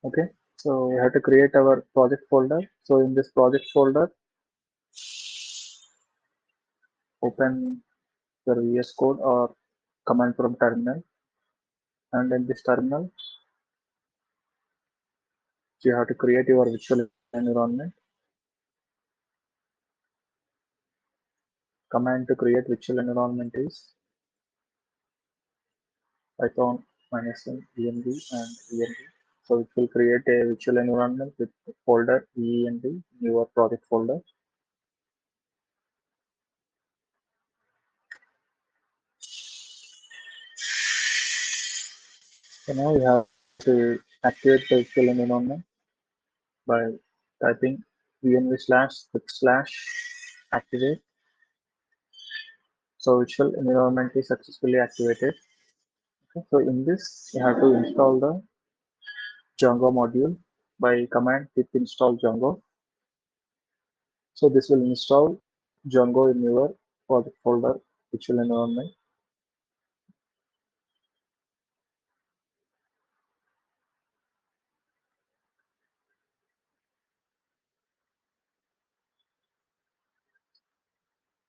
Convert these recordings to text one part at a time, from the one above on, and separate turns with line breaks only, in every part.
Okay, so we have to create our project folder. So in this project folder, open your VS Code or command from terminal, and in this terminal, you have to create your virtual environment. Command to create virtual environment is python -env and env. So it will create a virtual environment with folder env, your project folder. So now we have to activate the virtual environment by typing env/activate. So virtual environment is successfully activated. Okay. So in this, you have to install the Django module by command pip install Django. So this will install Django in your project folder virtual environment.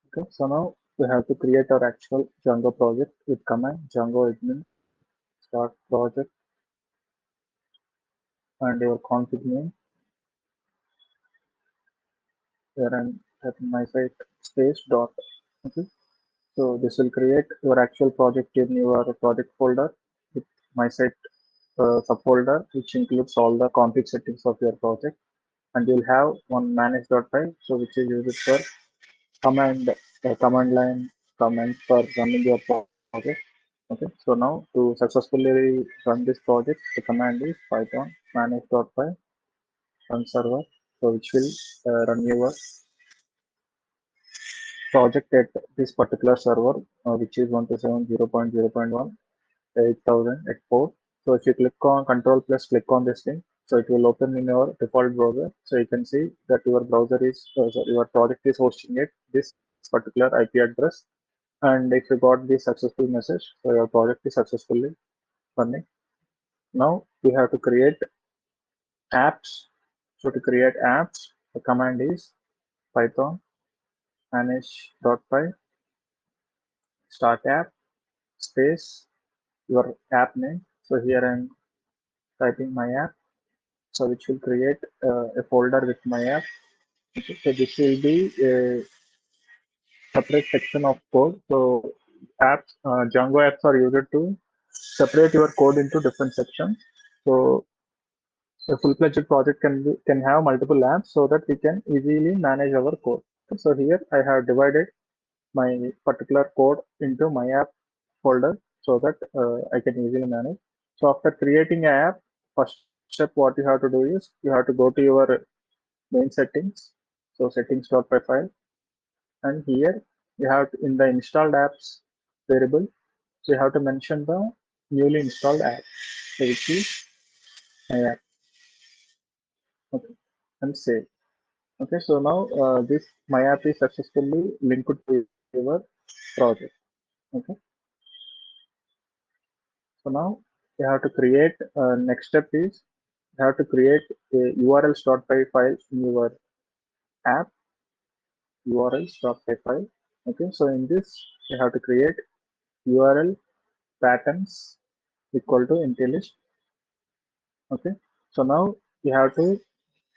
Okay. So now we have to create our actual Django project with command Django admin start project and your config name. Here I'm typing my site space dot. Okay. So this will create your actual project in your project folder with my site subfolder, which includes all the config settings of your project. And you'll have one manage.py, so which is used for command line commands for running your project. Okay, so now to successfully run this project, the command is python manage.py run server, so which will run your project at this particular server, which is 127.0.0.1 8000 at port. So if you click on control plus click on this thing, so it will open in your default browser. So you can see that your browser is, sorry, your project is hosting at this particular IP address. And if you got this successful message, so your project is successfully running. Now we have to create apps. So to create apps, the command is python manage.py start app space your app name. So here I'm typing my app. So which will create a folder with my app. Okay, so this will be a separate section of code. So apps, Django apps are used to separate your code into different sections. So a full-fledged project can have multiple apps so that we can easily manage our code. So here I have divided my particular code into my app folder so that I can easily manage. So after creating an app, first step what you have to do is you have to go to your main settings. So settings.py file, and here you have to, in the installed apps variable, so you have to mention the newly installed app, so which is my app. Okay, and save. Okay, so now this my app is successfully linked to your project. Okay, so now you have to create. Next step is you have to create a urls.py file in your app urls.py file. Okay, so in this you have to create URL patterns equal to empty list. Okay, so now you have to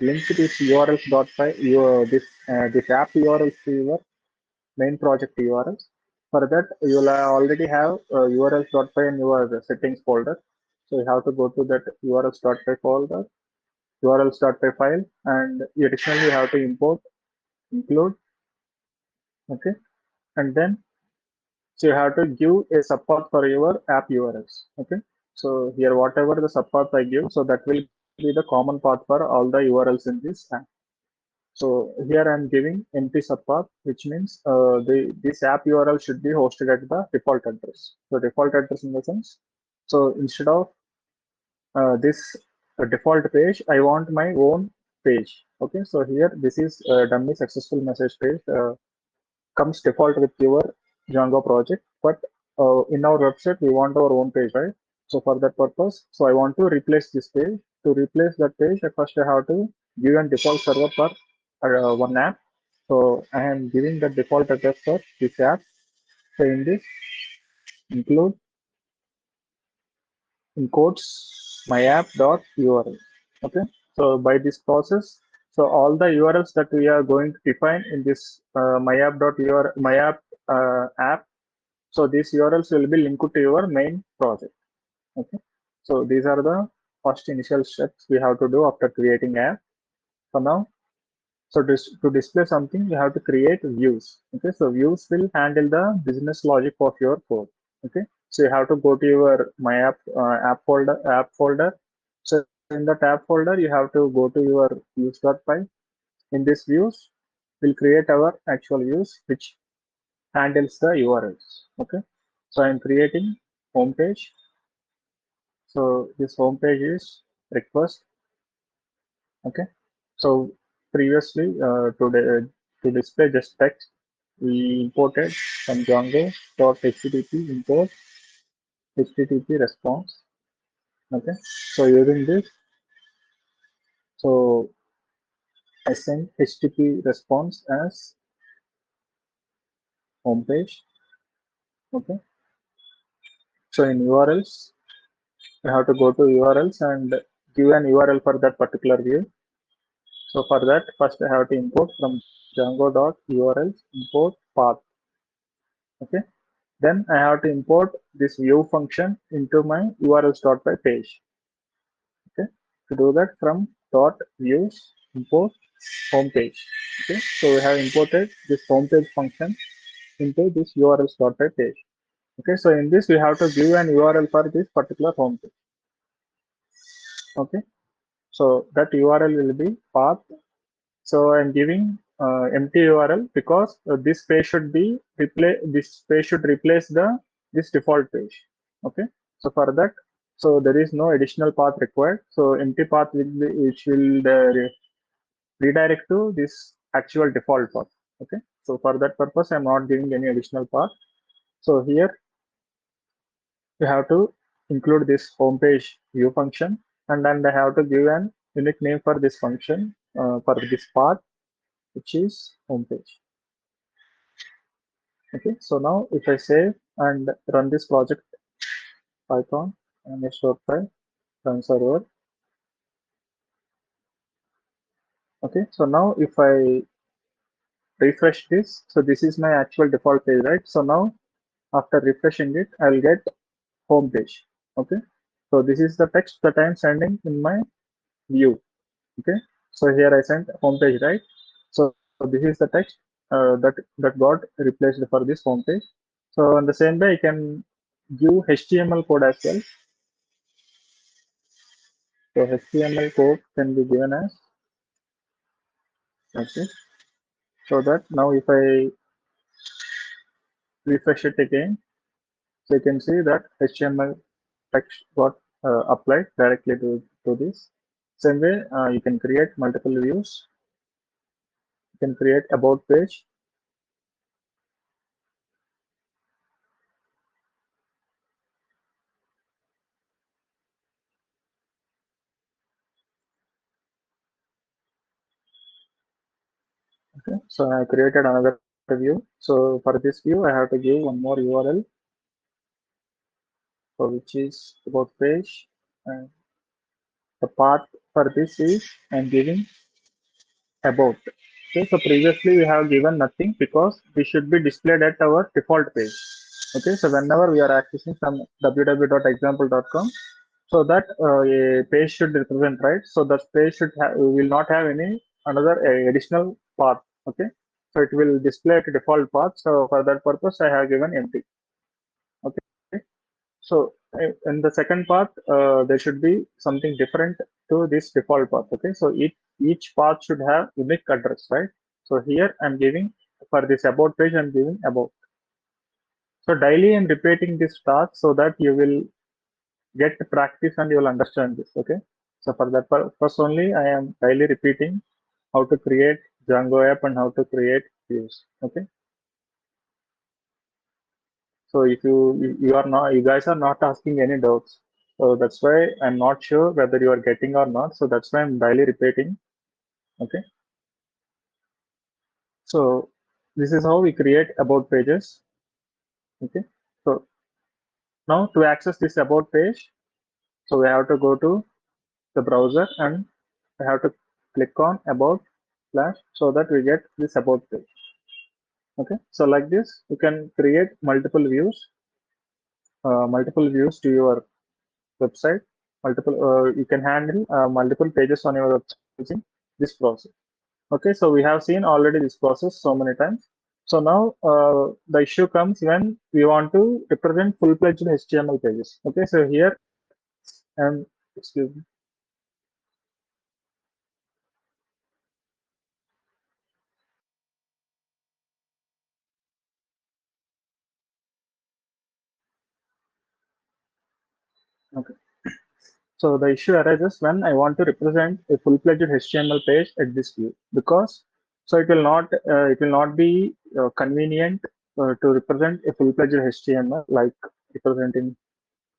link this urls.py this app URLs to your main project URLs. For that, you will already have urls.py in your settings folder. So you have to go to that urls.py folder, urls.py file, and additionally you have to include. Okay, and then so you have to give a subpath for your app URLs. Okay, so here whatever the subpath I give, so that will be the common path for all the URLs in this app. So here I'm giving empty subpath, which means this app URL should be hosted at the default address. So default address in the sense, so instead of this default page, I want my own page. Okay, so here this is a dummy successful message page. Comes default with your Django project, but in our website we want our own page, right? So for that purpose, so I want to replace this page. to replace that page, first I have to give a default server for one app. So I am giving the default address for this app. So in this include in quotes my app dot URL. Okay. So by this process, so all the URLs that we are going to define in this my app dot URL my app app. So these URLs will be linked to your main project. Okay. So these are the first initial steps we have to do after creating app. So now, so to display something, you have to create views. Okay, so views will handle the business logic of your code. Okay, so you have to go to your my app folder. So in the tab folder, you have to go to your views.py. In this views, we'll create our actual views which handles the URLs. Okay, so I'm creating home page. So this home page is request. Okay, so previously to display just text, we imported from Django .http import http response. Okay, so using this, so I send http response as home page. Okay, so in URLs, you have to go to URLs and give an URL for that particular view. So for that, first I have to import from Django.urls import path. Okay, then I have to import this view function into my urls.py page. Okay, to do that from dot views import home page. Okay, so we have imported this home page function into this urls.py page. Okay, so in this we have to give an URL for this particular home page. Okay, so that URL will be path. So I'm giving empty URL because this page should be this page should replace the this default page. Okay, so for that, so there is no additional path required. So empty path will be, which will redirect to this actual default path. Okay, so for that purpose, I'm not giving any additional path. So here you have to include this home page view function, and then I have to give an unique name for this function for this path, which is home page. Okay, so now if I save and run this project, Python and short file run server. Okay, so now if I refresh this, so this is my actual default page, right? So now after refreshing it, I'll get home page. Okay, so this is the text that I'm sending in my view. Okay, so here I sent home page, right? So this is the text that got replaced for this home page. So in the same way, I can give HTML code as well. So HTML code can be given as like this. So that now if I refresh it again, so you can see that HTML text got applied directly to this. Same way, you can create multiple views. You can create about page. Okay, so I created another view. So for this view, I have to give one more URL, so which is about page, and the path for this is I'm giving about. Okay, so previously we have given nothing because we should be displayed at our default page. Okay, so whenever we are accessing from www.example.com, so that a page should represent, right? So that page should will not have any another additional path. Okay, so it will display at default path. So for that purpose, I have given empty. Okay, so in the second path, there should be something different to this default path. Okay, so each path should have unique address, right? So here I'm giving for this about page, I'm giving about. So daily I'm repeating this task so that you will get practice and you will understand this. Okay, so for that purpose only I am daily repeating how to create Django app and how to create views. Okay, so if you guys are not asking any doubts, So that's why I'm not sure whether you are getting or not. So that's why I'm daily repeating. Okay. So this is how we create about pages. Okay. So now to access this about page, so we have to go to the browser and we have to click on about slash so that we get this about page. Okay. So like this, you can create multiple views to your website. You can handle multiple pages on your website using this process. Okay, so we have seen already this process so many times. So now the issue comes when we want to represent full-fledged HTML pages. Okay, so here, excuse me. Okay, so the issue arises when I want to represent a full-fledged HTML page at this view because so it will not be convenient to represent a full-fledged HTML like representing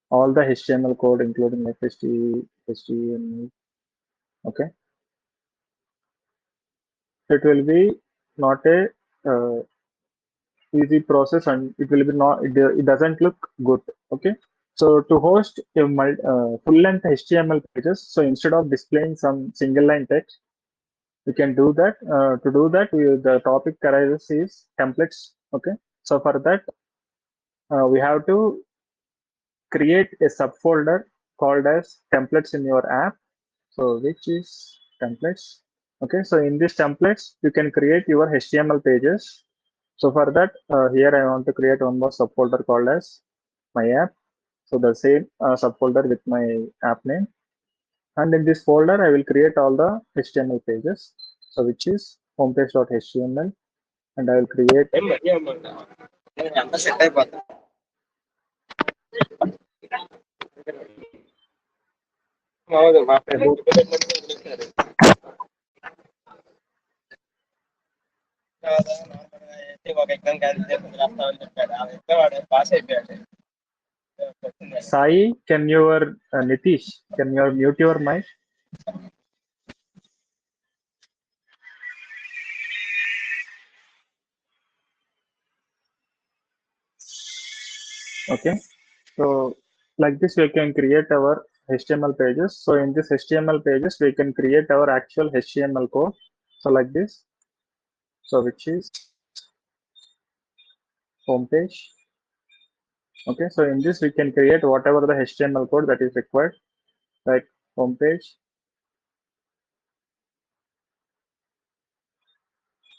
all the HTML code including FST, HTML. Okay, it will be not a uh, easy process and it will be not it doesn't look good. Okay, so to host a full length HTML pages, so instead of displaying some single line text, we can do that. To do that, the topic arises is templates. Okay, so for that we have to create a subfolder called as templates in your app. So which is templates. Okay, so in these templates, you can create your HTML pages. So for that, here I want to create one more subfolder called as my app. So the same subfolder with my app name. And in this folder, I will create all the HTML pages. So which is homepage.html. And I will create. Sai, can your Nitish, can you mute your mic? Okay, so like this, we can create our HTML pages. So in this HTML pages, we can create our actual HTML code. So like this, so which is homepage. Okay, so in this, we can create whatever the HTML code that is required, like homepage,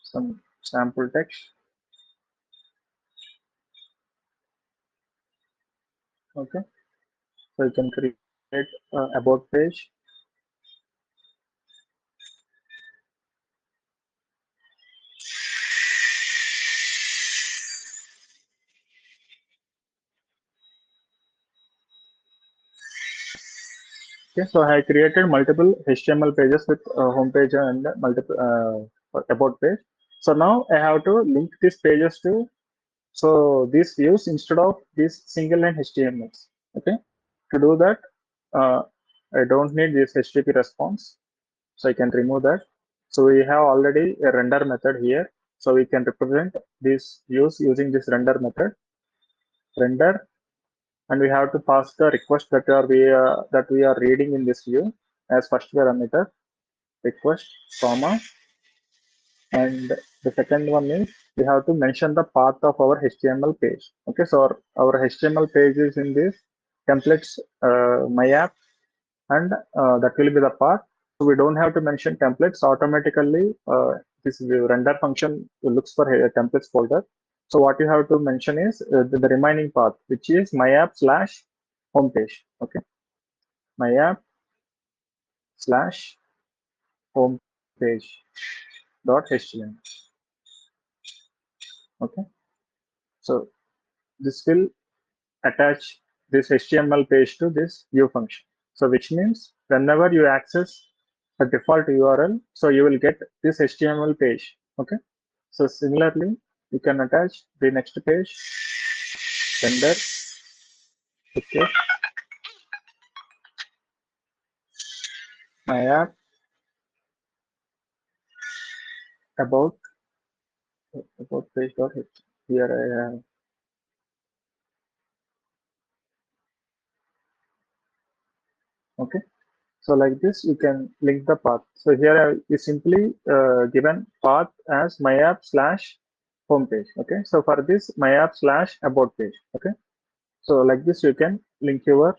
some sample text. Okay, so you can create about page. Okay, so I created multiple HTML pages with homepage and multiple about page. So now I have to link these pages to these views instead of these single line HTMLs. Okay, to do that, uh, I don't need this HTTP response, so I can remove that. So we have already a render method here, so we can represent these views using this render method. Render, and we have to pass the request that we are reading in this view as first parameter request comma, and the second one is we have to mention the path of our HTML page. Okay, so our HTML page is in this templates my app, and that will be the path. So we don't have to mention templates automatically. This render function looks for a templates folder. So what you have to mention is the remaining path, which is my app slash homepage. Okay, my app slash homepage dot html. Okay, so this will attach this HTML page to this view function. So which means whenever you access a default URL, so you will get this HTML page. Okay. So similarly, you can attach the next page, render, okay, my app about page.h. Here I have, okay. So like this, you can link the path. So here is simply given path as my app slash homepage. Okay. So for this, my app slash about page. Okay. So like this, you can link your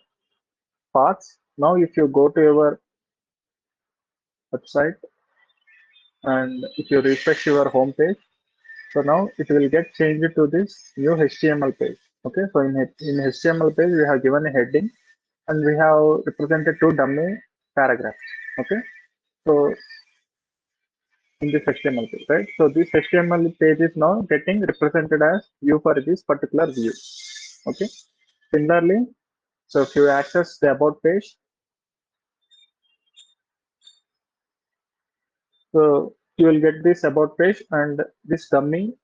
paths. Now, if you go to your website and if you refresh your home page, so now it will get changed to this new HTML page. Okay. So in HTML page, we have given a heading and we have represented two dummy paragraphs. Okay. So in this HTML page, right? So this HTML page is now getting represented as view for this particular view. Okay. Similarly, so if you access the about page, so you will get this about page and this dummy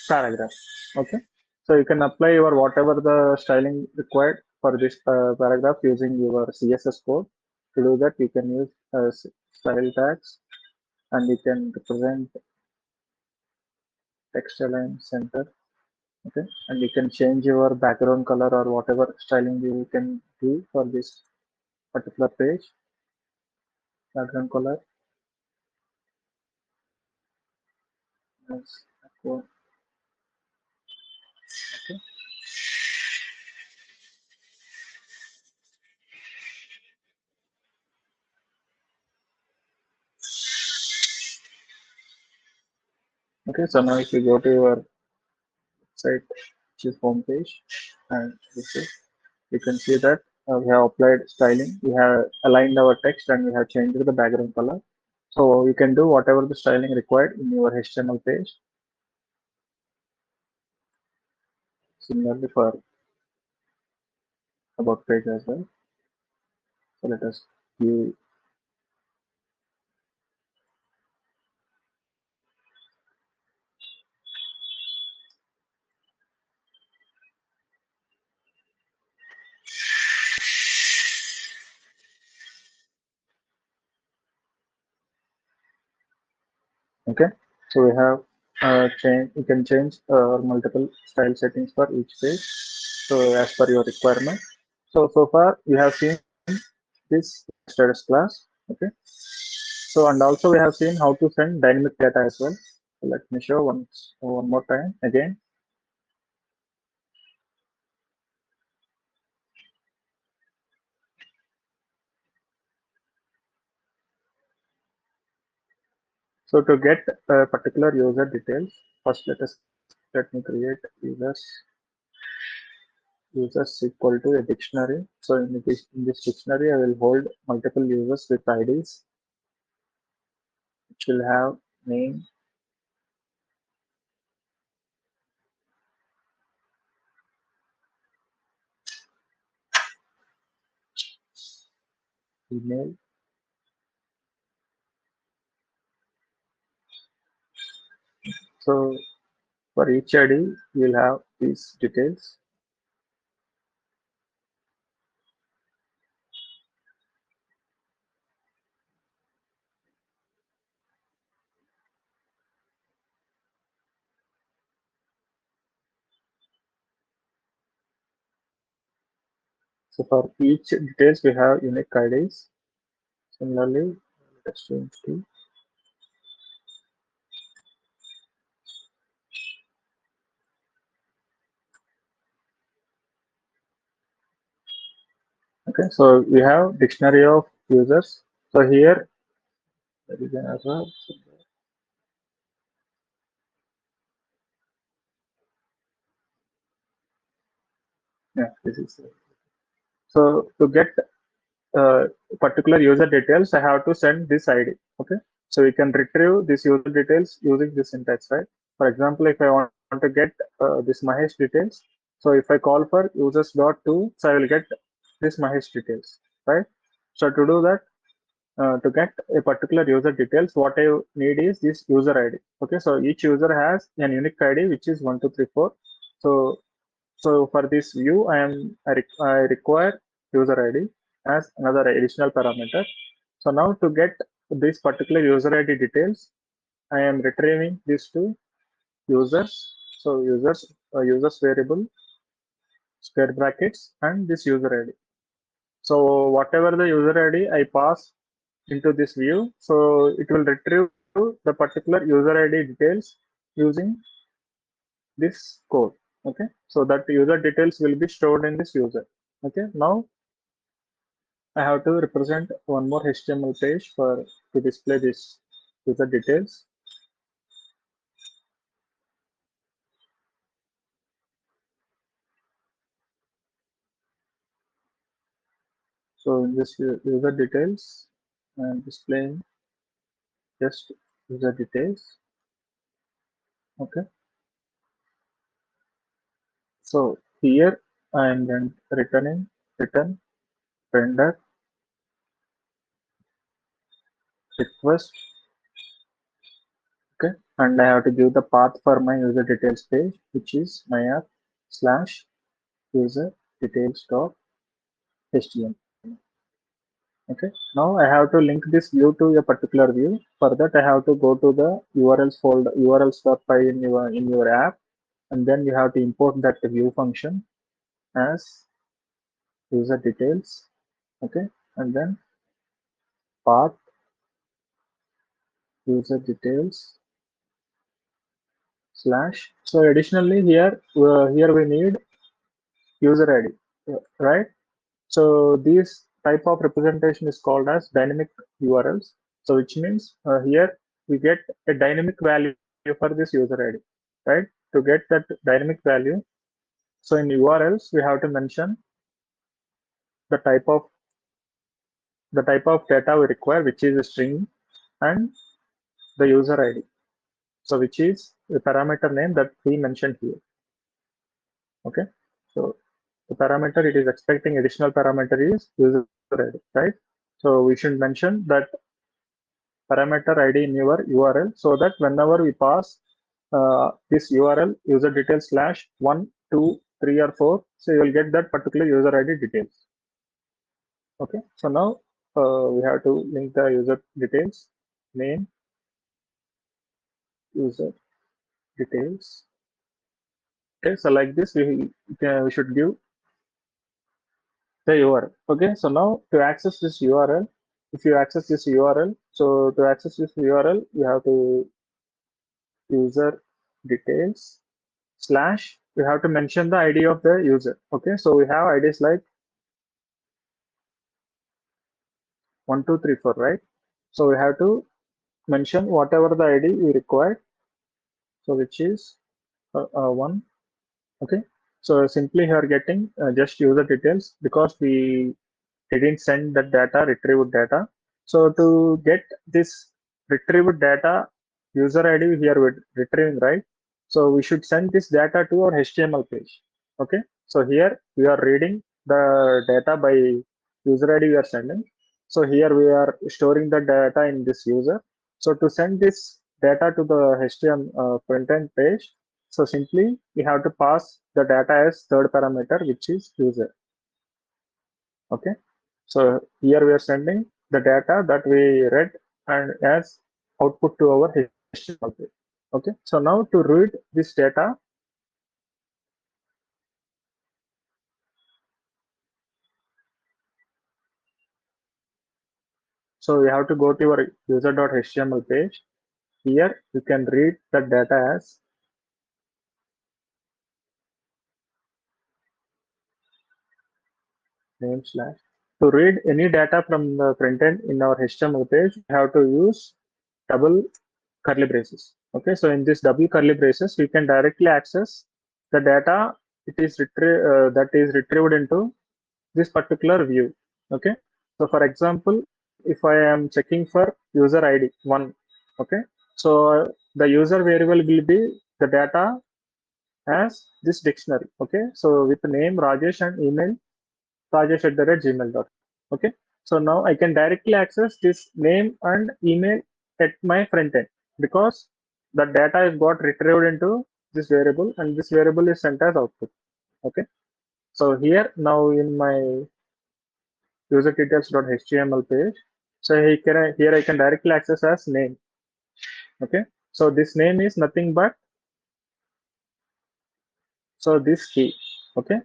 paragraph. Okay. So you can apply your whatever the styling required for this paragraph using your CSS code. To do that, you can use style tags and you can represent text align center. Okay, and you can change your background color or whatever styling you can do for this particular page. Background color is okay. Okay, so now if you go to your site, which is home page, and this is, you can see that we have applied styling, we have aligned our text, and we have changed the background color. So you can do whatever the styling required in your HTML page. Similarly for about page as well. So let us view. Okay, so we have change. You can change multiple style settings for each page. So as per your requirement. So far we have seen this status class. Okay. So and also we have seen how to send dynamic data as well. So let me show one more time again. So to get particular user details, first let me create users equal to a dictionary. So in this dictionary, I will hold multiple users with IDs, which will have name, email. So for each ID, you will have these details. So for each details, we have unique IDs. Similarly, let's change to. Okay, so we have dictionary of users. So here there is an error. Yeah, this is so to get uh, particular user details, I have to send this ID. Okay, so we can retrieve this user details using this syntax, right? For example, if I want to get this Mahesh details, so if I call for users dot to, so I will get this Mahesh details, right? So to do that, to get a particular user details, what I need is this user ID. Okay, so each user has an unique ID which is 1234. So for this view, I require user ID. as another additional parameter. So now to get this particular user ID details, I am retrieving these two users. So users variable square brackets and this user ID. So whatever the user ID I pass into this view, so it will retrieve the particular user ID details using this code. Okay, so that user details will be stored in this user. Okay, now I have to represent one more HTML page for to display this user details. So in this user details, I am displaying just user details. Okay, so here I am then return render request. Okay, and I have to give the path for my user details page, which is my app slash user details dot html. Okay, now I have to link this view to a particular view. For that, I have to go to the URLs folder, urls.py in your app, and then you have to import that view function as user details. Okay, and then path user details slash. So additionally here we need user ID, right? So this type of representation is called as dynamic URLs. So which means here we get a dynamic value for this user ID, right? To get that dynamic value, so in URLs we have to mention the type of data we require, which is a string, and the user ID. So which is the parameter name that we mentioned here. Okay. So the parameter it is expecting additional parameter is user ID, right? So we should mention that parameter ID in your URL so that whenever we pass this URL user details slash 1, 2, 3 or 4, so you will get that particular user ID details. Okay, so now we have to link the user details, name, user details. Okay, so like this we should give the URL. Okay, so now to access this URL, if you access this URL, so to access this URL, you have to user details slash, we have to mention the ID of the user. Okay, so we have IDs like 1, 2, 3, 4, right? So we have to mention whatever the ID we require. So which is 1. Okay, so simply here getting just user details because we didn't send the data, retrieved data. So to get this retrieved data, user ID here we're retrieving, right? So we should send this data to our HTML page. Okay, so here we are reading the data by user ID we are sending. So here we are storing the data in this user. So to send this data to the HTML front-end page, so simply we have to pass the data as third parameter, which is user. Okay, so here we are sending the data that we read and as output to our HTML page. Okay, so now to read this data, so you have to go to your user.html page. Here you can read the data as name slash. To read any data from the front end in our HTML page, we have to use double curly braces. Okay, so in this double curly braces, we can directly access the data that is retrieved into this particular view. Okay, so for example, if I am checking for user ID 1, okay, so the user variable will be the data as this dictionary. Okay, so with name Rajesh and email rajesh@gmail.com. Okay, so now I can directly access this name and email at my front end because the data is got retrieved into this variable and this variable is sent as output. Okay, so here now in my user details.html page. So here I can directly access as name. Okay, so this name is nothing but this key. Okay,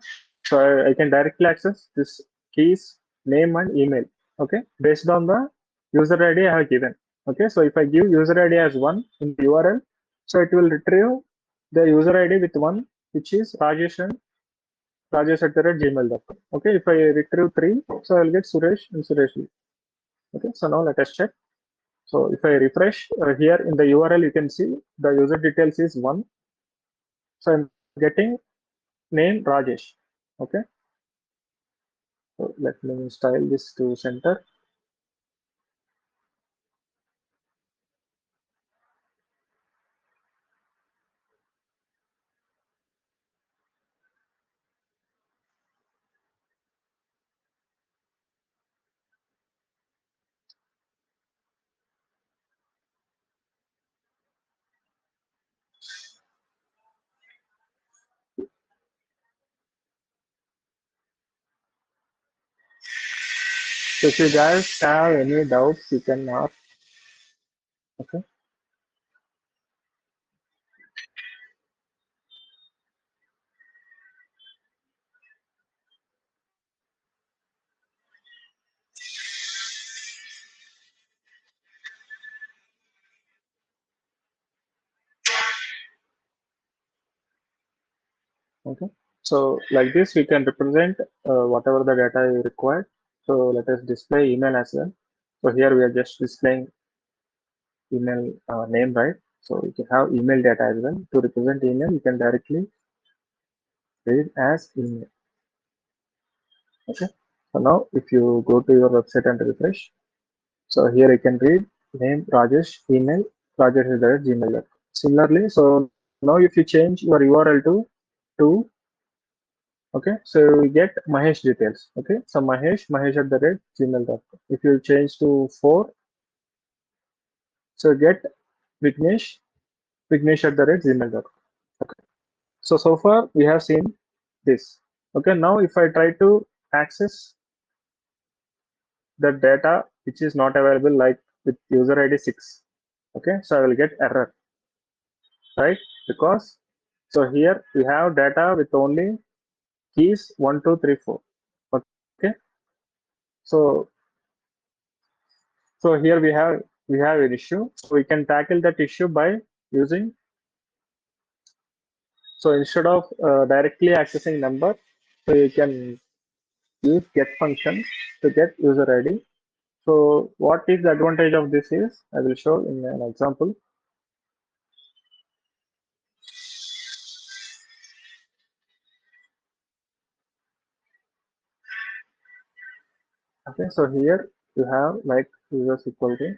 so I can directly access this keys name and email. Okay, based on the user ID I have given. Okay, so if I give user ID as 1 in the URL, so it will retrieve the user ID with 1, which is Rajesh and rajesh@gmail.com. Okay, if I retrieve 3, so I'll get Suresh and Suresh. Okay, so now let us check. So if I refresh here in the URL, you can see the user details is 1. So I'm getting name Rajesh. Okay, so let me style this to center. So if you guys have any doubts, you can ask. Okay. Okay. So like this, we can represent whatever the data you required. So let us display email as well. So here we are just displaying email name, right? So you can have email data as well. To represent email, you can directly read as email. Okay. So now if you go to your website and refresh, so here you can read name Rajesh, email rajesh@gmail.com. Similarly, so now if you change your URL to 2, okay, so you get Mahesh details. Okay, so mahesh@gmail.com. If you change to 4, so get Vignesh, vignesh@gmail.com. Okay, so far we have seen this. Okay, now if I try to access the data which is not available, like with user ID 6, okay, so I will get error, right? Because so here we have data with only keys 1, 2, 3, 4. Okay, so here we have an issue. So we can tackle that issue by using, so instead of directly accessing number, so you can use get function to get user ID. So what is the advantage of this is I will show in an example. Okay, so here you have like users equal to,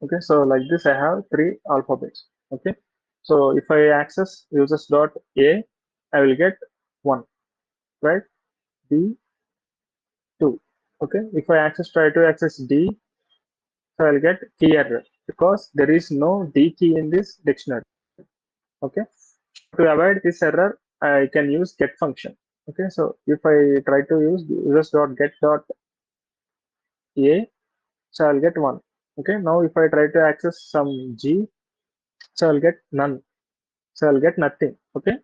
okay, so like this I have 3 alphabets. Okay, so if I access users dot a, I will get 1, right? B 2. Okay, if I try to access D, so I'll get key error because there is no D key in this dictionary. Okay, to avoid this error, I can use get function. Okay, so if I try to use users.get.a, so I'll get 1. Okay, now if I try to access some G, so I'll get none. So I'll get nothing. Okay,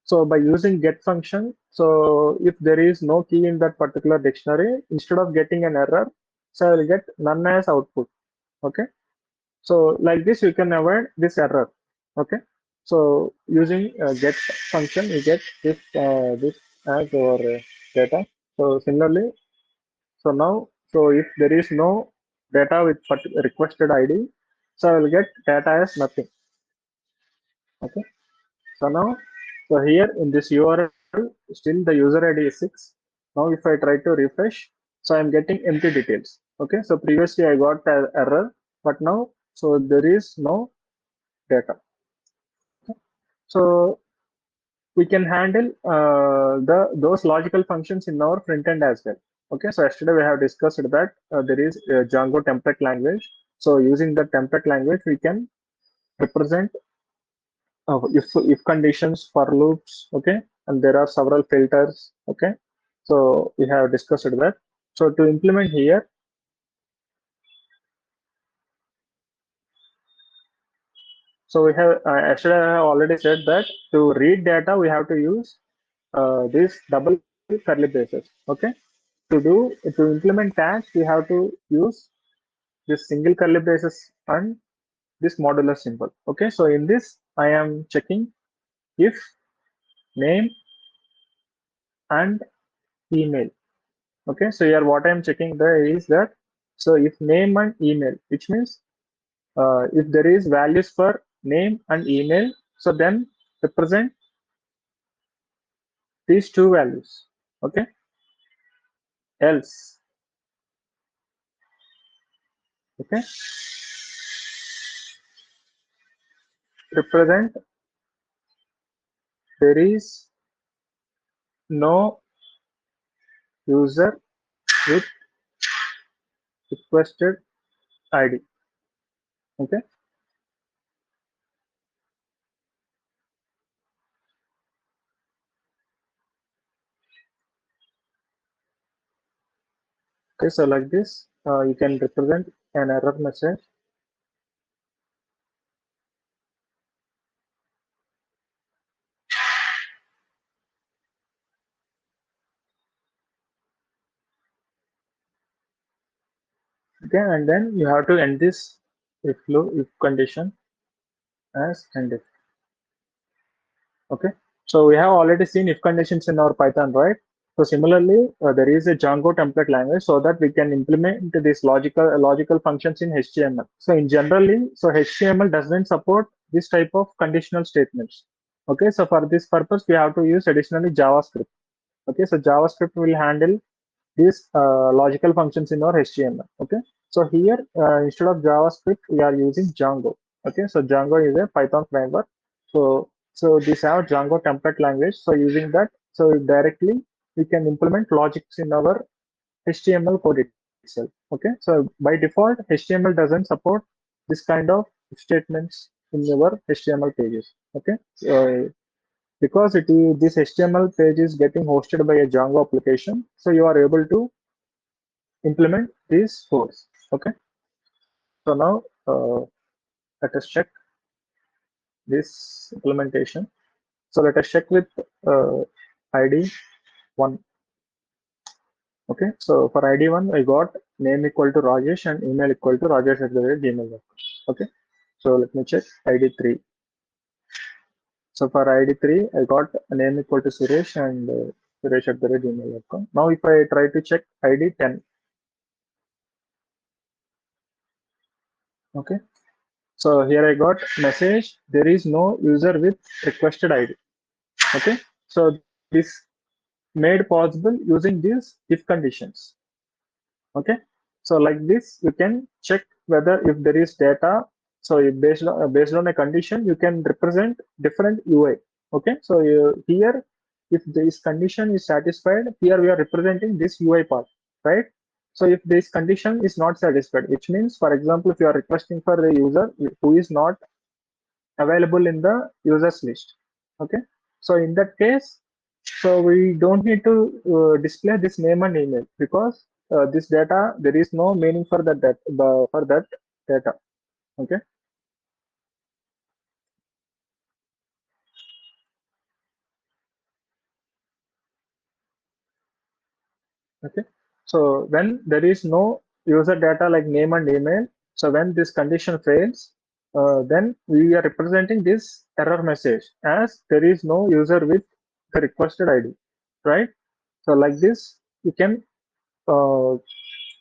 so by using get function, so if there is no key in that particular dictionary, instead of getting an error, so I'll get none as output. Okay, so like this you can avoid this error. Okay, so using get function you get this as our data. So similarly, so now, so if there is no data with requested ID, so I will get data as nothing. Okay, so now, so here in this URL still the user ID is 6. Now if I try to refresh, so I'm getting empty details. Okay, so previously I got an error, but now so there is no data. So we can handle the those logical functions in our front end as well. Okay, so yesterday we have discussed that there is a Django template language. So using the template language, we can represent if conditions for loops. Okay, and there are several filters. Okay, so we have discussed that. So to implement here, so we have yesterday I have already said that to read data we have to use these double curly braces. Okay, to implement tags we have to use this single curly braces and this modular symbol. Okay, so in this I am checking if name and email. Okay, so here what I am checking there is that so if name and email, which means if there is values for name and email, so then represent these two values. Okay, else. Okay, represent there is no user with requested ID. Okay, okay, so like this, you can represent an error message. Okay, and then you have to end this if condition as ended. Okay, so we have already seen if conditions in our Python, right? So similarly, there is a Django template language so that we can implement these logical functions in HTML. So in generally, so HTML doesn't support this type of conditional statements. Okay, so for this purpose, we have to use additionally JavaScript. Okay, so JavaScript will handle these logical functions in our HTML. Okay, so here instead of JavaScript, we are using Django. Okay, so Django is a Python framework. So this our Django template language. So using that, so directly we can implement logics in our HTML code itself. Okay, so by default, HTML doesn't support this kind of statements in your HTML pages. Okay, so because this HTML page is getting hosted by a Django application, so you are able to implement these codes. Okay, so now let us check this implementation. So let us check with uh, ID 1. Okay, so for ID 1, I got name equal to Rajesh and email equal to rajesh@gmail.com. Okay, so let me check ID 3. So for ID 3, I got name equal to Suresh and suresh@gmail.com. Now if I try to check ID 10, okay, so here I got message, there is no user with requested ID. Okay, so this made possible using these if conditions. Okay, so like this you can check whether if there is data. So based on a condition you can represent different UI. Okay, so here if this condition is satisfied, here we are representing this UI part, right? So if this condition is not satisfied, which means for example if you are requesting for a user who is not available in the users list. Okay, so in that case, so we don't need to display this name and email because this data there is no meaning for for that data. Okay, okay, so when there is no user data like name and email, so when this condition fails, then we are representing this error message as there is no user with the requested ID, right? So like this you can uh,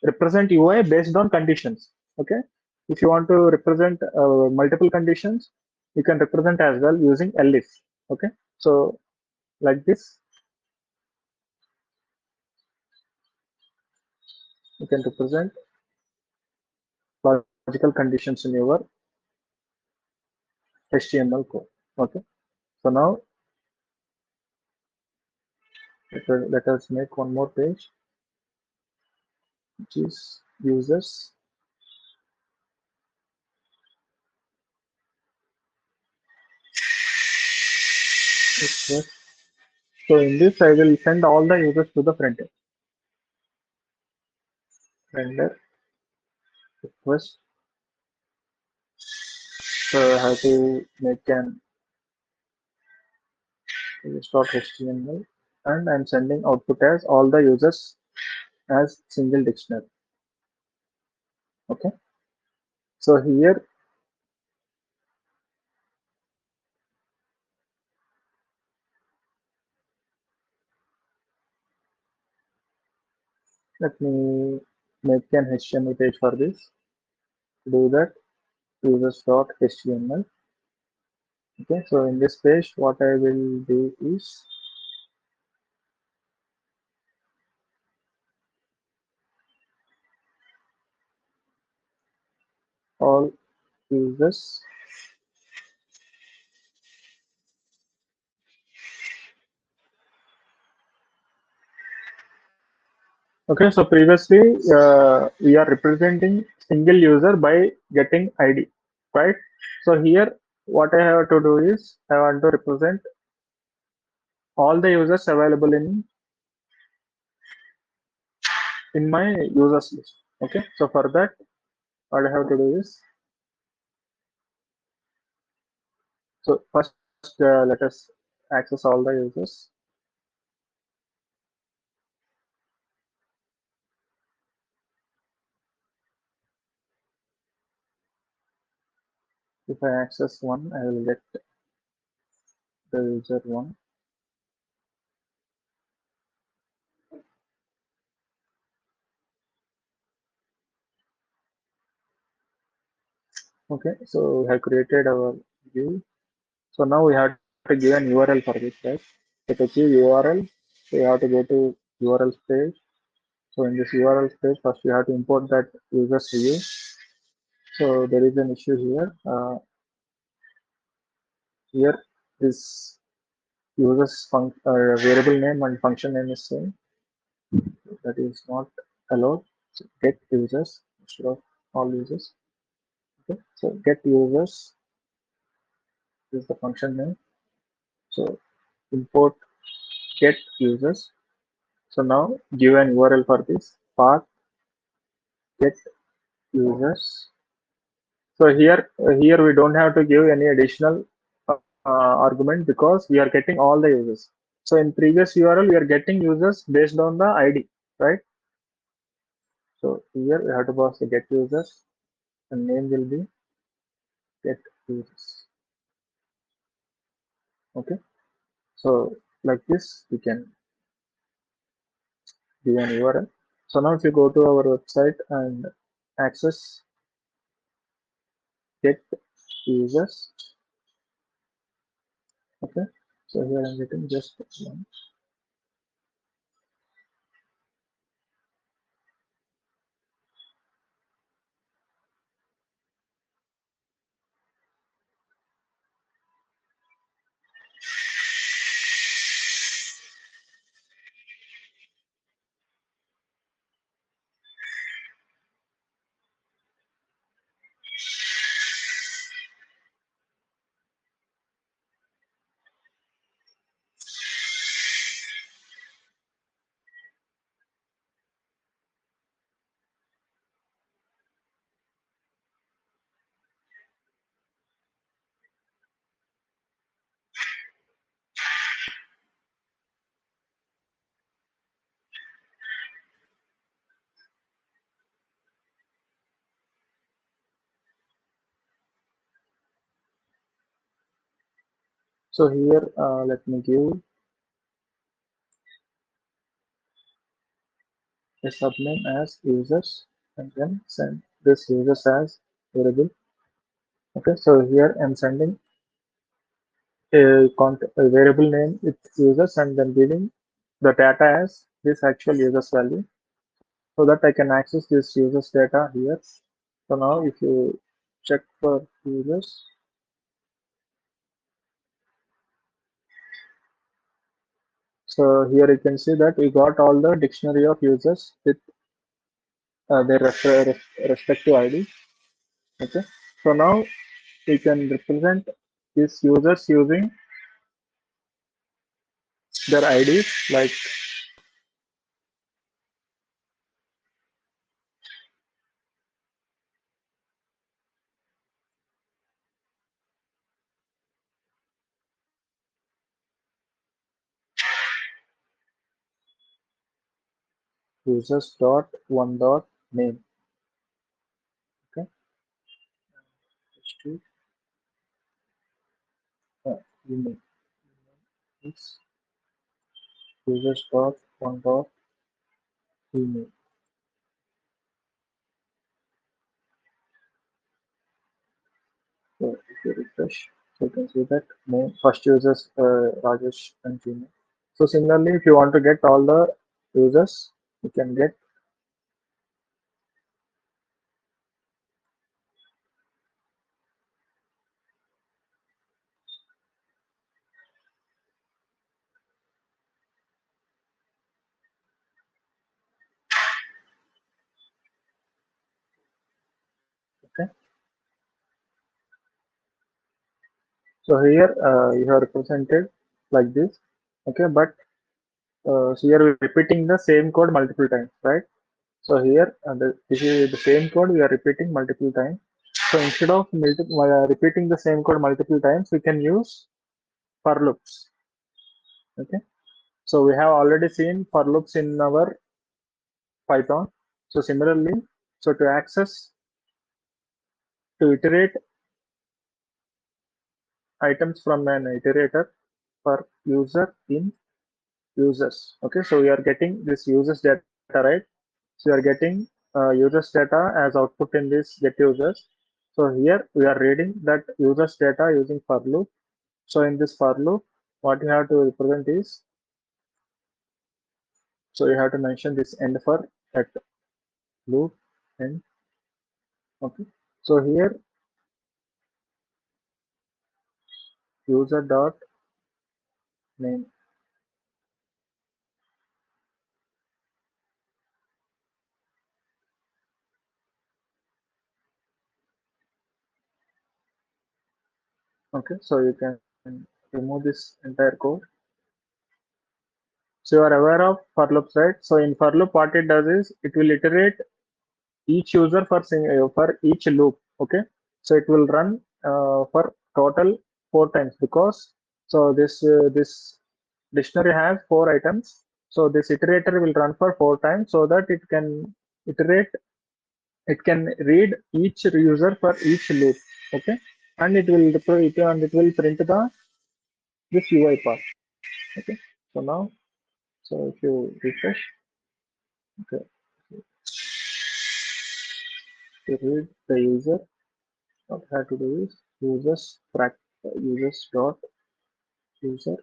represent UI based on conditions. Okay, if you want to represent multiple conditions, you can represent as well using elif. Okay, so like this, you can represent logical conditions in your HTML code. Okay, so now let us make one more page. which is users request. So in this, I will send all the users to the front end. Render request. So I have to make an HTML, and I'm sending output as all the users as single dictionary. Okay. So here, let me make an HTML page for this. To do that, users.html. Okay. So in this page, what I will do is all users. Okay, so previously we are representing single user by getting ID, right? So here what I have to do is I want to represent all the users available in my users list. Okay, so for that what I have to do is, so first let us access all the users. If I access one, I will get the user one. Okay, so we have created our view. So now we have to give an URL for this, right? So to give URL, so you have to go to URL page. So in this URL page, first you have to import that user's view. So there is an issue here. Here this user's variable name and function name is same. That is not allowed. So get users instead of all users. Okay. So get users is the function name. So import get users. So now give an URL for this path get users. So here we don't have to give any additional argument because we are getting all the users. So in previous URL we are getting users based on the ID, right? So here we have to pass the get users and name will be get users. Okay. So like this we can give an URL. So now if you go to our website and access get users, okay. So here I'm getting just one. So here let me give a subname as users and then send this users as variable. Okay, so here I'm sending a variable name with users and then giving the data as this actual users value so that I can access this users data here. So now if you check for users, so here you can see that we got all the dictionary of users with their respective ID. Okay. So now we can represent these users using their IDs like users dot one dot name. Okay. History, email. It's users dot one dot email. So if you refresh, so you can see that name first users Rajesh and Gmail. So similarly, if you want to get all the users, you can get. Okay. So here you have represented like this. Okay, but so here we're repeating the same code multiple times, right? So here this is the same code we are repeating multiple times. So instead of repeating the same code multiple times, we can use for loops. Okay. So we have already seen for loops in our Python. So similarly, so to access to iterate items from an iterator for user in users. Okay, so we are getting this users data, right? So we are getting users data as output in this get users. So here we are reading that users data using for loop. So in this for loop, what you have to represent is, so you have to mention this end for at loop end. Okay, so here user dot name. Okay, so you can remove this entire code. So you are aware of for loops, right? So in for loop, what it does is it will iterate each user for each loop. Okay, so it will run for total 4 times because so this dictionary has 4 items. So this iterator will run for 4 times so that it can iterate. It can read each user for each loop. Okay, and it will print the this UI part. Okay, so now so if you refresh, okay, to read the user, what I have to do is users dot user.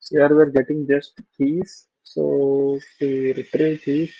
So here we're getting just keys. So to retrieve keys,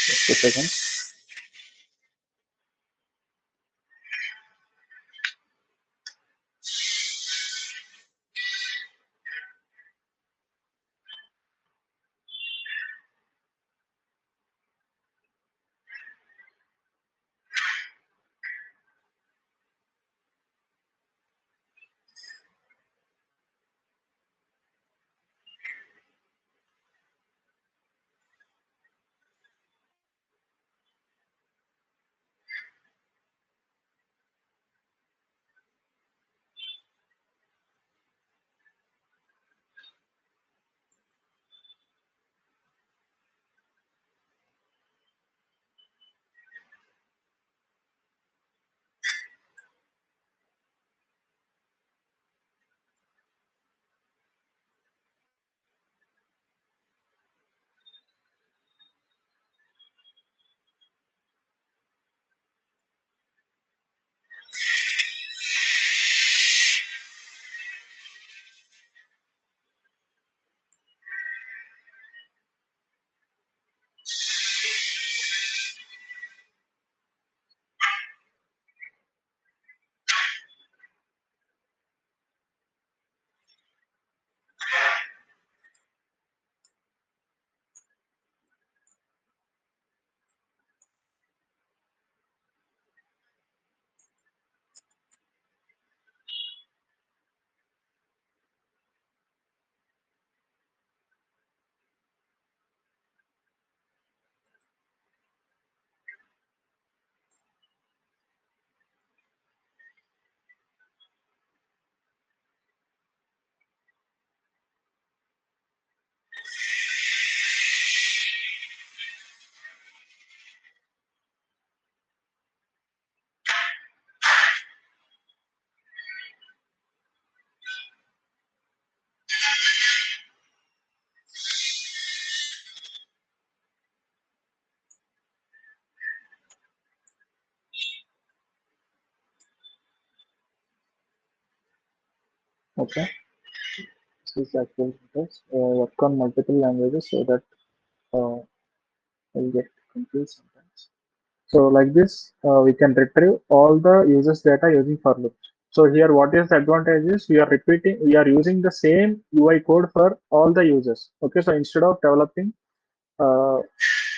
Just a second. Okay. This is actual syntax. Work on multiple languages so that I'll get confused sometimes. So like this, we can retrieve all the users data using for loop. So here, what is the advantage is we are using the same UI code for all the users. Okay, so instead of developing uh,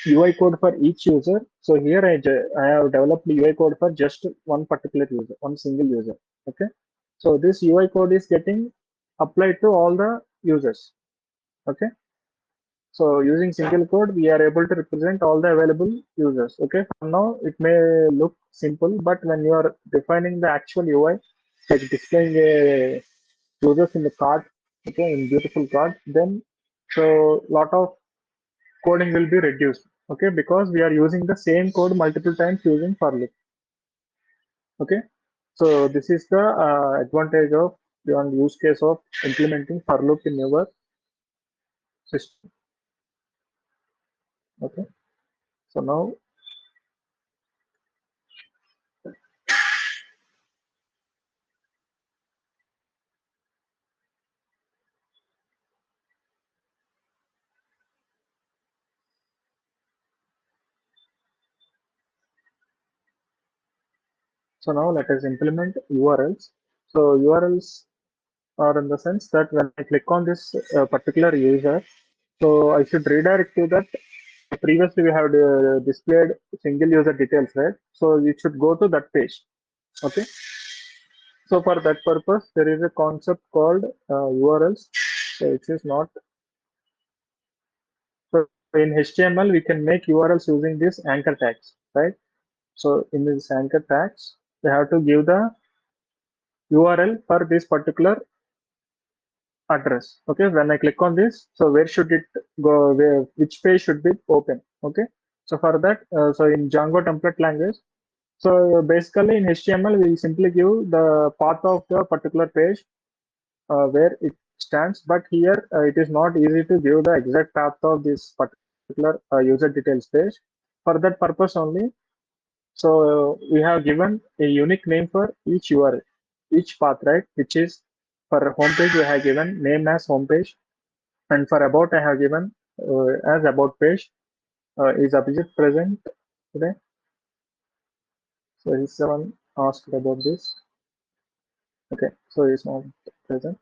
UI code for each user, so here I have developed UI code for just one particular user, one single user. Okay, so this UI code is getting applied to all the users. Okay, so using single code, we are able to represent all the available users. Okay, for now it may look simple, but when you are defining the actual UI, like displaying a users in the card, okay, in beautiful card, then so lot of coding will be reduced. Okay, because we are using the same code multiple times using for loop. Okay, so this is the advantage of beyond use case of implementing for loop in your system. Okay, so now So now let us implement URLs. So URLs are in the sense that when I click on this particular user, so I should redirect to that. Previously we have displayed single user details, right? So it should go to that page. Okay. So for that purpose, there is a concept called URLs. So which is not. So in HTML we can make URLs using this anchor tags, right? So in this anchor tags, we have to give the URL for this particular address. Okay, when I click on this, so where should it go? Where which page should be open? Okay, so for that, so in Django template language, so basically in HTML we simply give the path of the particular page where it stands, but here it is not easy to give the exact path of this particular user details page. For that purpose only, so we have given a unique name for each URL, each path, right? Which is for homepage we have given name as homepage, and for about I have given as about page, Is Abhijit present today? So he's the one asked about this. Okay, so he's not present.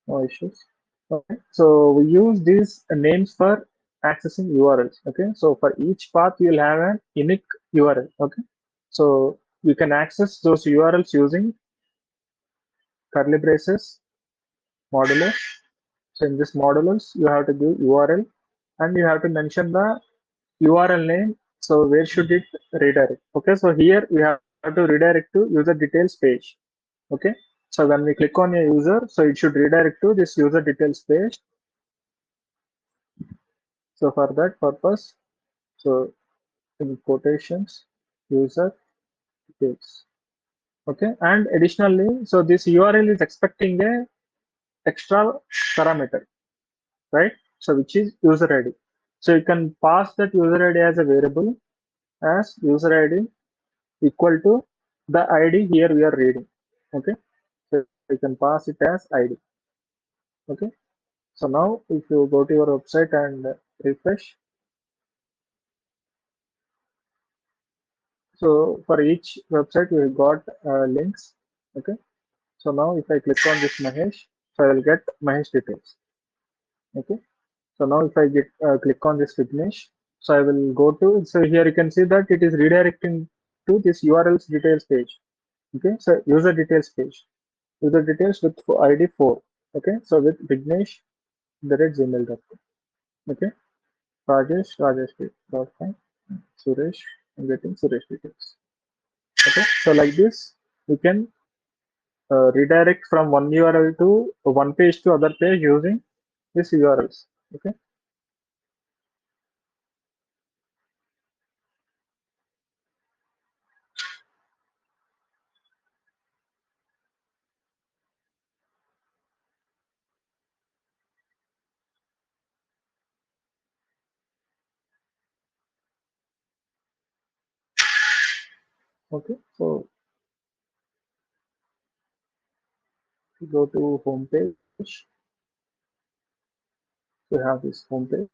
No issues. Okay, so we use these names for accessing URLs. Okay, so for each path you'll have an unique URL. Okay, so you can access those URLs using curly braces, modulus. So in this modulus, you have to give URL and you have to mention the URL name. So where should it redirect? Okay, so here we have to redirect to user details page. Okay, so when we click on a user, so it should redirect to this user details page. So for that purpose, so in quotations, user details. Okay, and additionally, so this URL is expecting a extra parameter, right? So which is user ID. So you can pass that user ID as a variable as user ID equal to the ID here we are reading. Okay, so you can pass it as ID. Okay, so now if you go to your website and refresh, so for each website we got links. Okay, so now if I click on this Mahesh, so I will get Mahesh details. Okay, so now if I get click on this Vignesh, so I will go to, so here you can see that it is redirecting to this URLs details page. Okay, so user details page, user details with ID 4. Okay, so with Vignesh the red gmail.com. Okay, rajesh.com, Suresh, I'm getting Suresh details. Okay, so like this we can redirect from one URL to one page to other page using this URLs. Okay, okay, so we go to home page. We have this home page.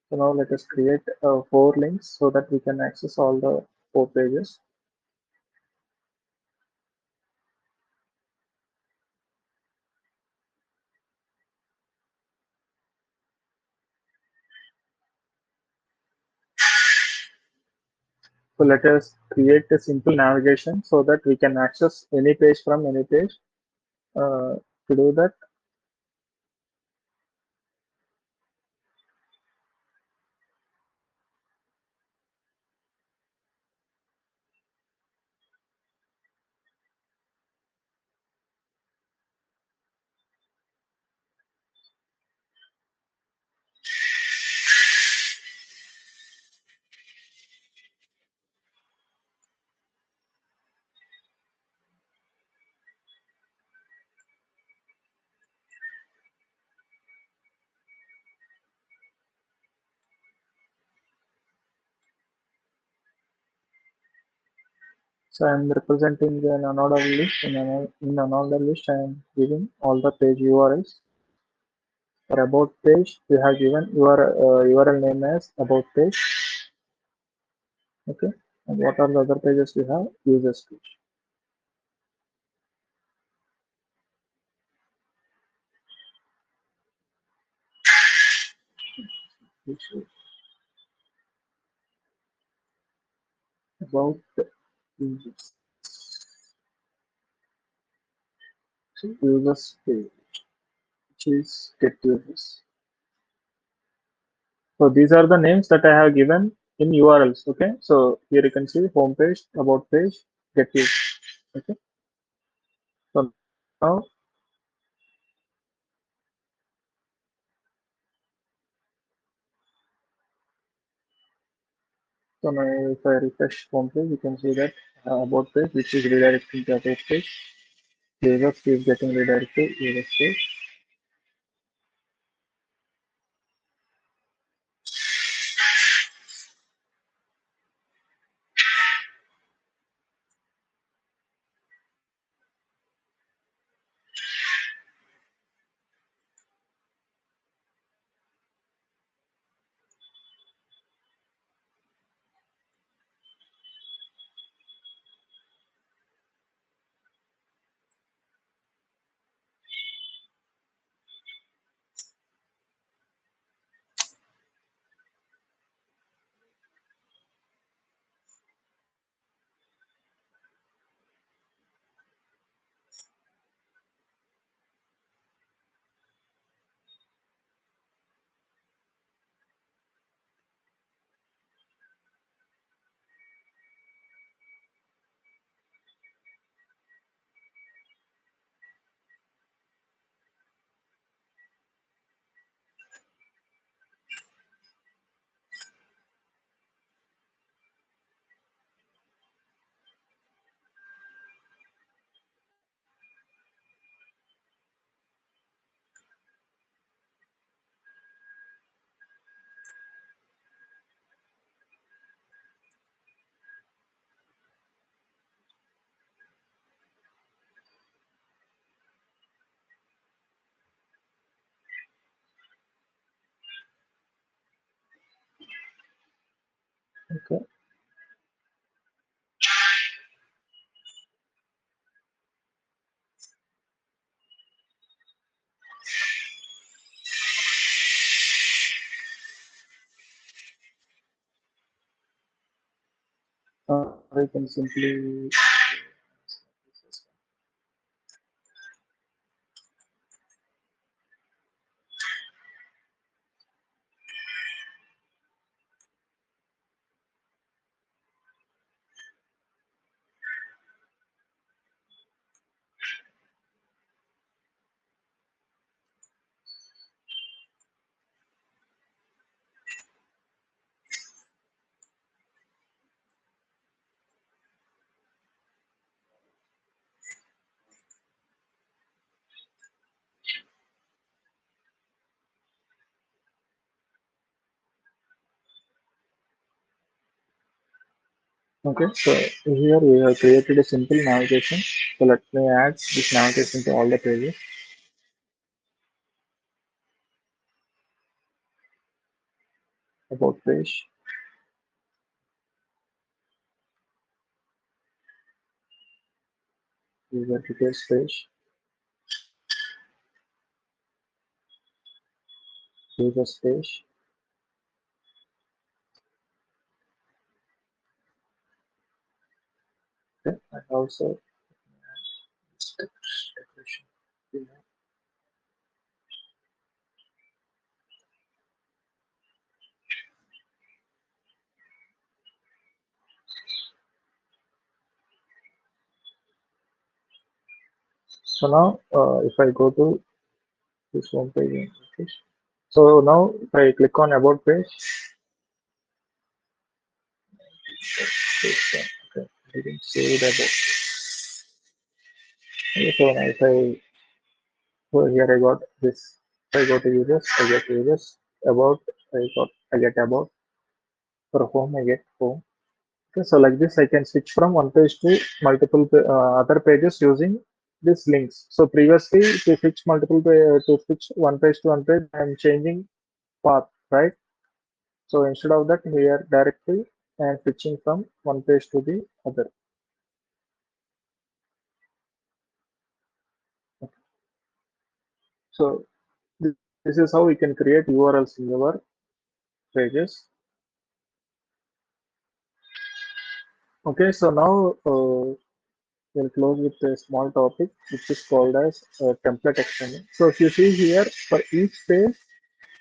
So now let us create four links so that we can access all the four pages. So let us create a simple navigation so that we can access any page from any page. To do that, so I'm representing an unordered list. In unordered list, I am giving all the page URLs. For about page, we have given your URL name as about page. Okay, and what are the other pages we have? Users page. Which is about users. So users page, which is get users. So these are the names that I have given in URLs. Okay, so here you can see home page, about page, get users. Okay, so now, so now if I refresh home page, you can see that about page, which is redirecting to about page. Users is getting redirected to users page. I can simply okay. So here we have created a simple navigation. So let me add this navigation to all the pages. About page, user details page, users page. Okay, and also decoration. So now, if I go to this home page, okay. So now if I click on about page, okay, I can say the about. Okay, so now if I go here, I got this. If I go to users, I get users. About, I get about. For home, I get home. Okay, so like this, I can switch from one page to multiple other pages using these links. So previously, to switch to switch one page to one page, I'm changing path, right? So instead of that, here directly, I'm switching from one page to the other. So this is how we can create URLs in our pages. Okay, so now we'll close with a small topic which is called as template extending. So if you see here for each page,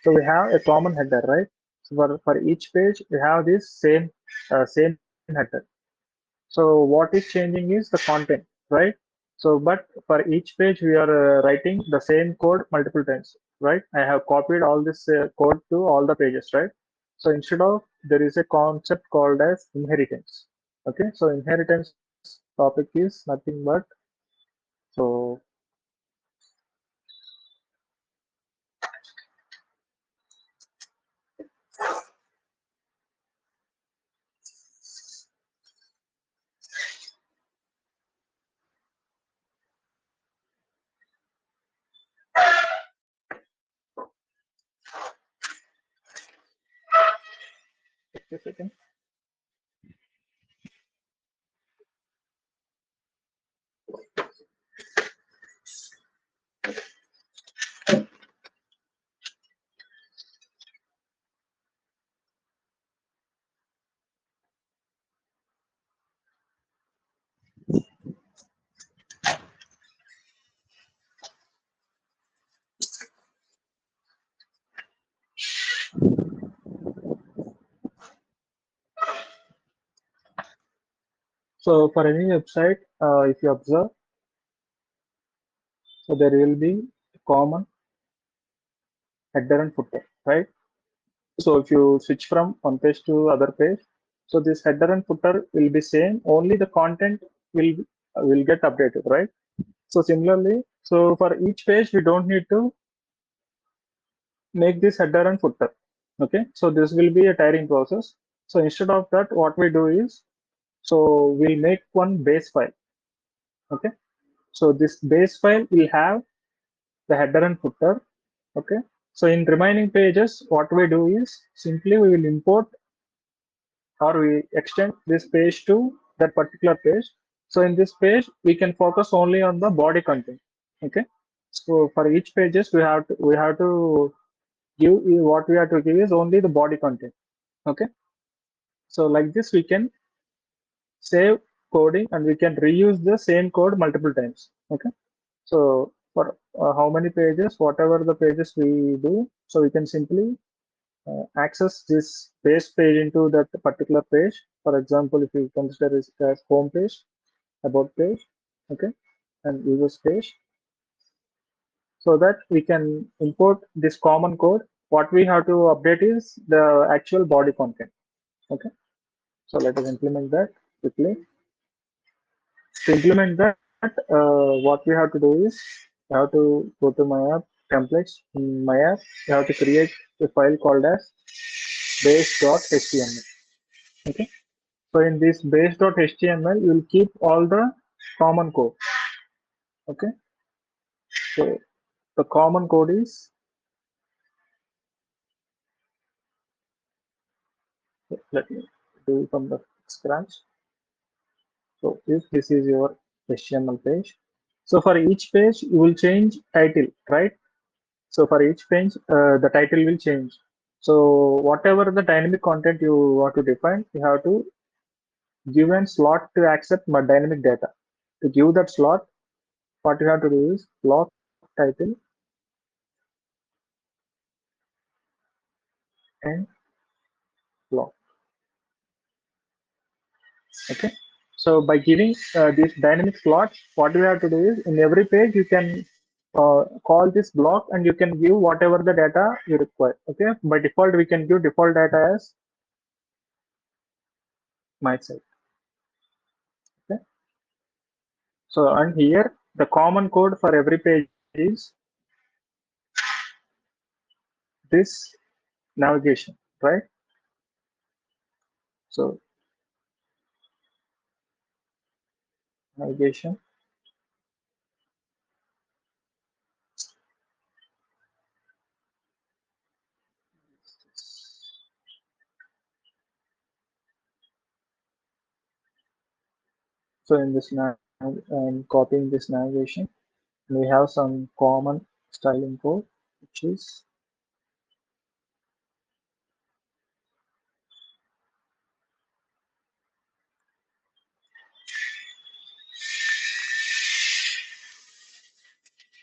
so we have a common header, right? So for each page, we have this same header. So what is changing is the content, right? So but for each page, we are writing the same code multiple times, right? I have copied all this code to all the pages, right? So instead of there is a concept called as inheritance. Okay, so inheritance topic is nothing but so just a second. So for any website, if you observe, so there will be common header and footer, right? So if you switch from one page to other page, so this header and footer will be same. Only the content will get updated, right? So similarly, so for each page, we don't need to make this header and footer. Okay, so this will be a tiring process. So instead of that, what we do is, so we'll make one base file. Okay, so this base file will have the header and footer. Okay, so in remaining pages, what we do is simply we will import or we extend this page to that particular page. So in this page, we can focus only on the body content. Okay, so for each pages, we have to give what we have to give is only the body content. Okay, so like this we can save coding and we can reuse the same code multiple times. Okay. So for how many pages, whatever the pages we do, so we can simply access this base page into that particular page. For example, if you consider it as home page, about page, okay, and users page, so that we can import this common code. What we have to update is the actual body content. Okay, so let us implement that quickly. To implement that, what we have to do is we have to go to my app templates. In my app, you have to create a file called as base.html. Okay, so in this base.html, you will keep all the common code. Okay, so the common code is, let me do from the scratch. So if this is your HTML page, so for each page you will change title, right? So for each page, the title will change. So whatever the dynamic content you want to define, you have to give a slot to accept my dynamic data. To give that slot, what you have to do is block title and block. Okay. So by giving these dynamic slots, what you have to do is in every page you can call this block and you can give whatever the data you require. Okay. By default, we can give default data as my site. Okay. So and here the common code for every page is this navigation, right? So navigation. So in this nav, I'm copying this navigation. We have some common styling code, which is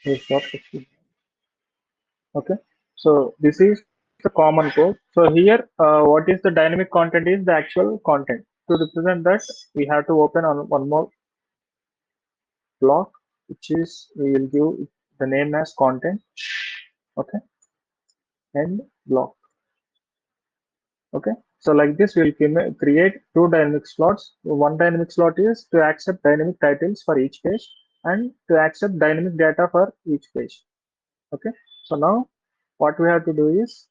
this. Okay, so this is the common code. So here, what is the dynamic content is the actual content. To represent that, we have to open on one more block, which is we will give the name as content. Okay, and block. Okay, so like this, we'll create two dynamic slots. One dynamic slot is to accept dynamic titles for each page and to accept dynamic data for each page. Okay, so now what we have to do is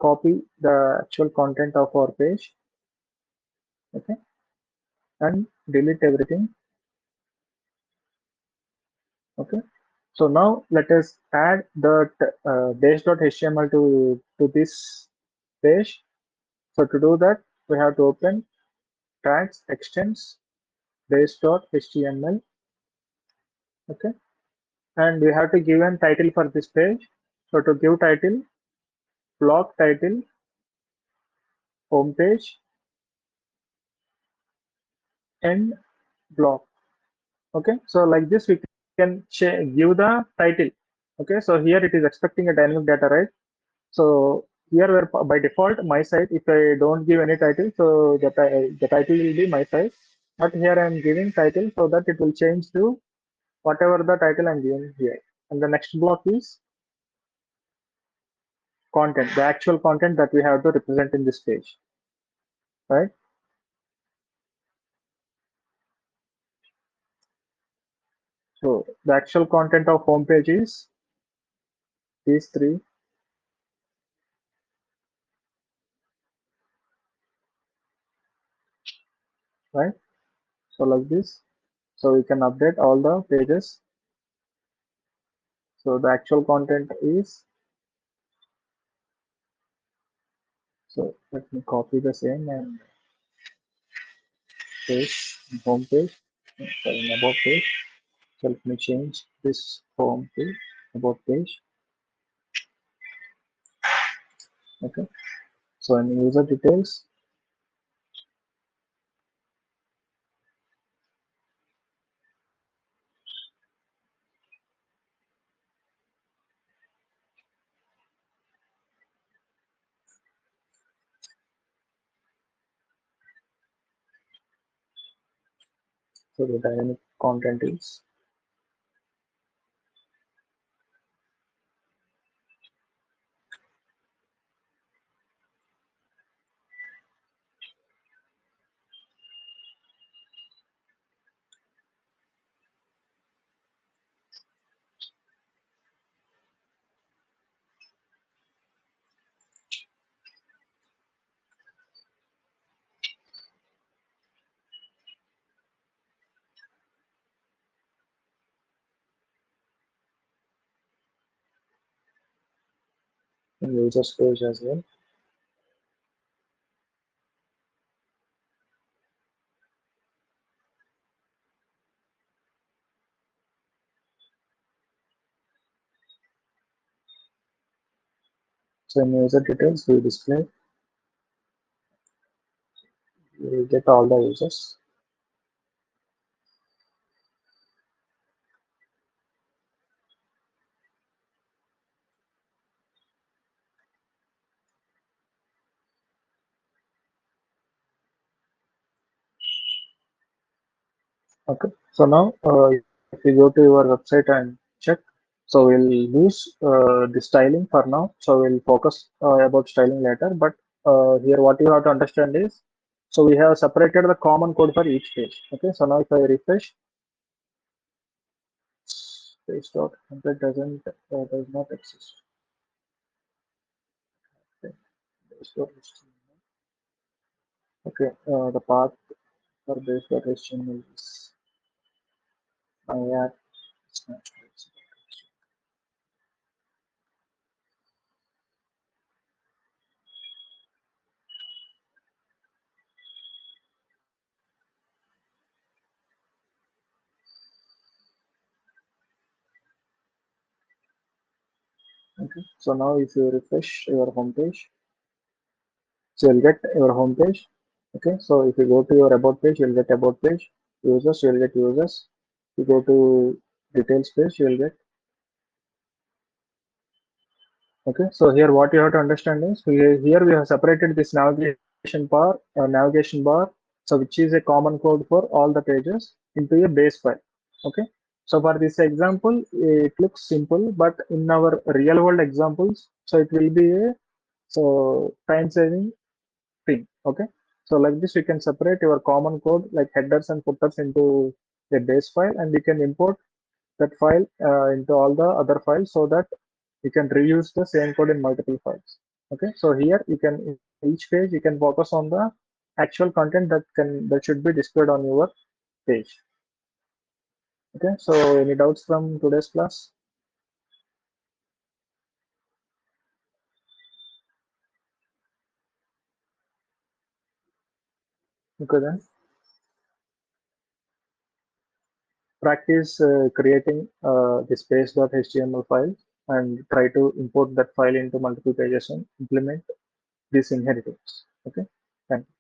copy the actual content of our page. Okay, and delete everything. Okay, so now let us add the base.html to this page. So to do that, we have to open tags extends base.html. Okay, and we have to give a title for this page. So to give title, block title, home page, and block. Okay, so like this we can give the title. Okay, so here it is expecting a dynamic data, right? So here where by default my site, if I don't give any title, so the title will be my site. But here I am giving title so that it will change to whatever the title I'm giving here. And the next block is content, the actual content that we have to represent in this page, right? So the actual content of home page is these three, right? So like this, so we can update all the pages. So the actual content is, so let me copy the same and paste in home page, sorry, in about page. So let me change this home to about page. Okay. So in user details, So the dynamic content is in user page as well. So in user details, we display, we get all the users. Okay. So now, if you go to your website and check, so we'll use the styling for now. So we'll focus about styling later. But here, what you have to understand is, so we have separated the common code for each page. Okay. So now, if I refresh, page dot template does not exist. Okay. Base dot HTML. Okay. The path for base dot HTML is my app. Okay. So now, if you refresh your home page, so you'll get your home page. Okay, so if you go to your about page, you'll get about page. Users, you'll get users. You go to details page, you'll get. Okay, so here what you have to understand is here we have separated this navigation bar, so which is a common code for all the pages into a base file. Okay, so for this example, it looks simple, but in our real world examples, so it will be a so time saving thing. Okay, so like this we can separate your common code like headers and footers into a base file, and we can import that file into all the other files so that you can reuse the same code in multiple files. Okay, so here you can in each page you can focus on the actual content that should be displayed on your page. Okay, so any doubts from today's class? Okay, then practice creating this page.html file and try to import that file into multiple pages and implement this inheritance. Okay, thank you.